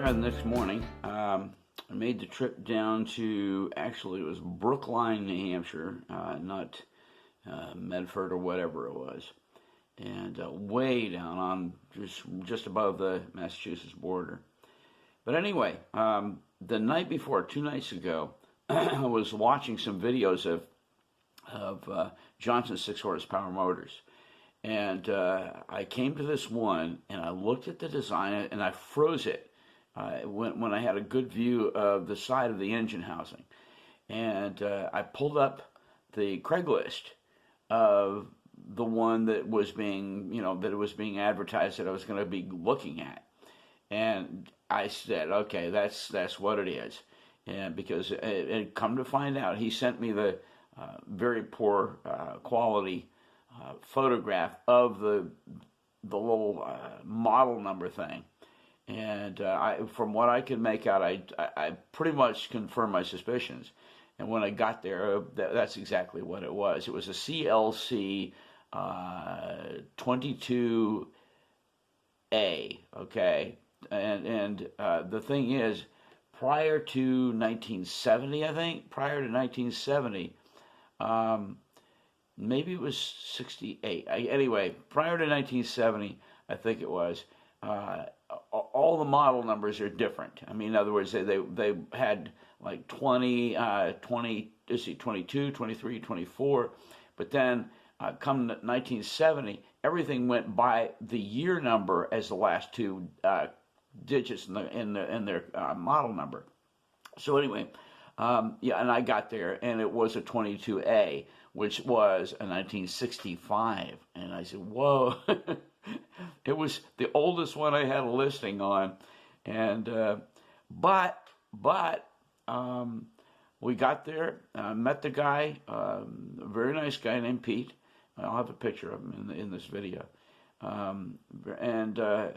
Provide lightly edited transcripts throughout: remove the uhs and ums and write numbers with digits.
here the next morning. I made the trip down to, actually, it was Brookline, New Hampshire, not Medford or whatever it was, and way down on just above the Massachusetts border. But anyway, the night before, 2 nights ago, I was watching some videos of Johnson 6 horsepower motors. And I came to this one, and I looked at the design, and I froze it when I had a good view of the side of the engine housing. And I pulled up the Craigslist of the one that was being, that it was being advertised that I was going to be looking at. And I said, okay, that's what it is. And because it come to find out, he sent me the very poor quality photograph of the little model number thing, and from what I could make out, I pretty much confirmed my suspicions. And when I got there, that's exactly what it was. It was a CLC 22A. Okay, and the thing is, prior to 1970, I think, maybe it was 68. Anyway, prior to 1970, I think it was, all the model numbers are different. I mean, in other words, they had like 22, 23, 24, but then come 1970, everything went by the year number as the last two digits in their model number. So anyway, and I got there, and it was a 22A, which was a 1965, and I said, "Whoa!" It was the oldest one I had a listing on, and but we got there, met the guy, a very nice guy named Pete. I'll have a picture of him in this video, and I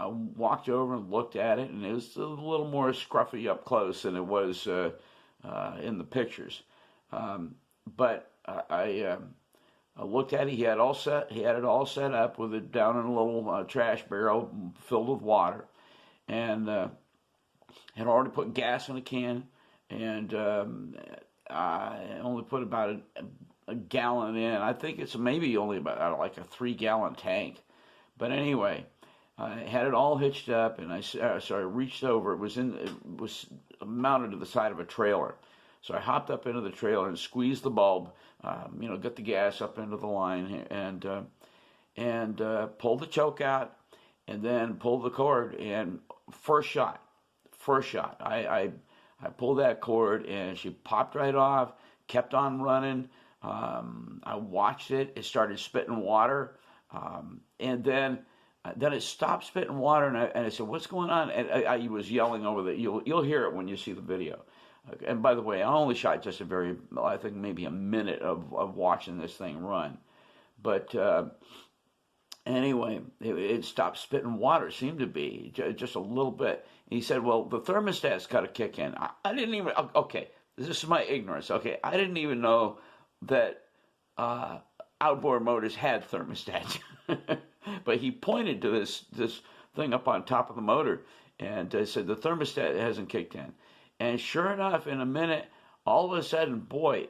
walked over and looked at it, and it was a little more scruffy up close than it was in the pictures. But I looked at it. He had it all set up with it down in a little trash barrel filled with water, and had already put gas in a can, and I only put about a gallon in. I think it's maybe only about like a 3-gallon tank. But anyway, I had it all hitched up, and so I reached over. It was mounted to the side of a trailer. So I hopped up into the trailer and squeezed the bulb, got the gas up into the line, and pulled the choke out, and then pulled the cord. And first shot, I pulled that cord, and she popped right off. Kept on running. I watched it. It started spitting water, and then it stopped spitting water, and I said, "What's going on?" And I was yelling over the. You'll hear it when you see the video. And by the way, I only shot just I think maybe a minute of watching this thing run. But anyway, it stopped spitting water, seemed to be, just a little bit. And he said, well, the thermostat's got to kick in. I didn't even, okay, this is my ignorance. Okay, I didn't even know that outboard motors had thermostats. But he pointed to this thing up on top of the motor and said, the thermostat hasn't kicked in. And sure enough, in a minute, all of a sudden, boy,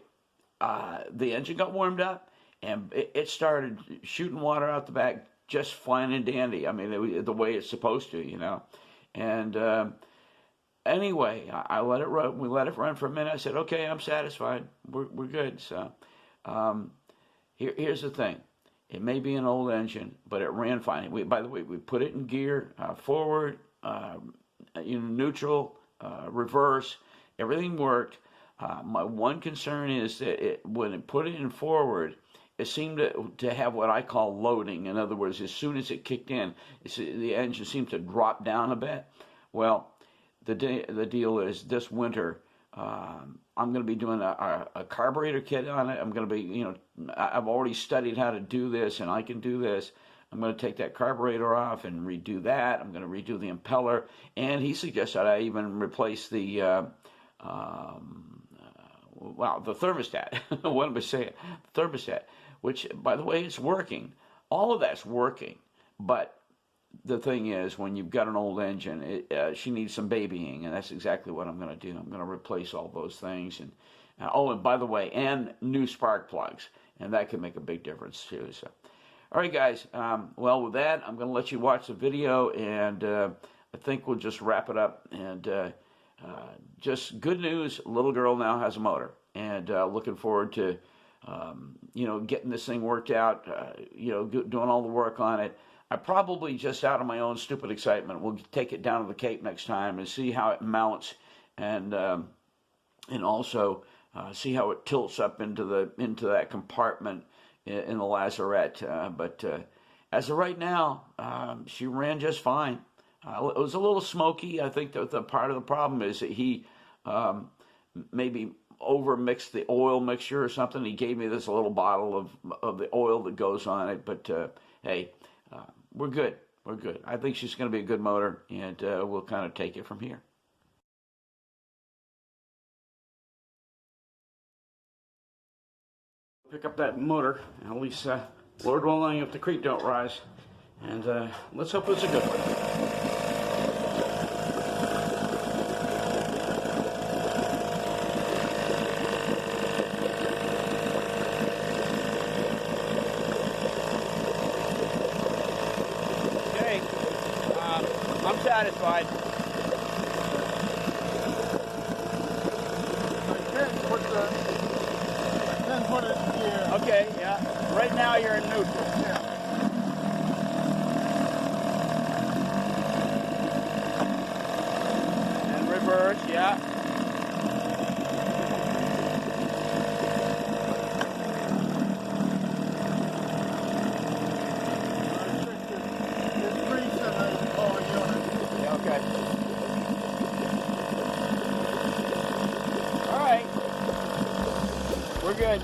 the engine got warmed up, and it started shooting water out the back, just fine and dandy. I mean, the way it's supposed to, And anyway, I let it run. We let it run for a minute. I said, okay, I'm satisfied. We're good. So here's the thing. It may be an old engine, but it ran fine. By the way, we put it in gear, forward, neutral, reverse, everything worked. My one concern is that when it put it in forward, it seemed to have what I call loading. In other words, as soon as it kicked in, the engine seemed to drop down a bit. Well, the deal is this winter, I'm going to be doing a carburetor kit on it. I'm going to be, I've already studied how to do this, and I can do this. I'm going to take that carburetor off and redo that. I'm going to redo the impeller. And he suggested I even replace the thermostat. What am I saying? The thermostat, which, by the way, is working. All of that's working. But the thing is, when you've got an old engine, she needs some babying, and that's exactly what I'm going to do. I'm going to replace all those things, and oh, and by the way, and new spark plugs, and that can make a big difference too. So, all right, guys. Well, with that, I'm going to let you watch the video, and I think we'll just wrap it up. And just good news: little girl now has a motor, and looking forward to getting this thing worked out. Doing all the work on it. I probably, just out of my own stupid excitement, will take it down to the Cape next time and see how it mounts, and also see how it tilts up into that compartment in the lazarette. But as of right now, she ran just fine. It was a little smoky. I think that the part of the problem is that he maybe over mixed the oil mixture or something. He gave me this little bottle of the oil that goes on it. But hey. We're good. We're good. I think she's going to be a good motor, and we'll kind of take it from here. Pick up that motor, at least, Lord willing, if the creek don't rise. And let's hope it's a good one. I'm satisfied. Then put it here. Okay, yeah. Right now you're in neutral. Yeah. And reverse, yeah. Okay. All right. We're good.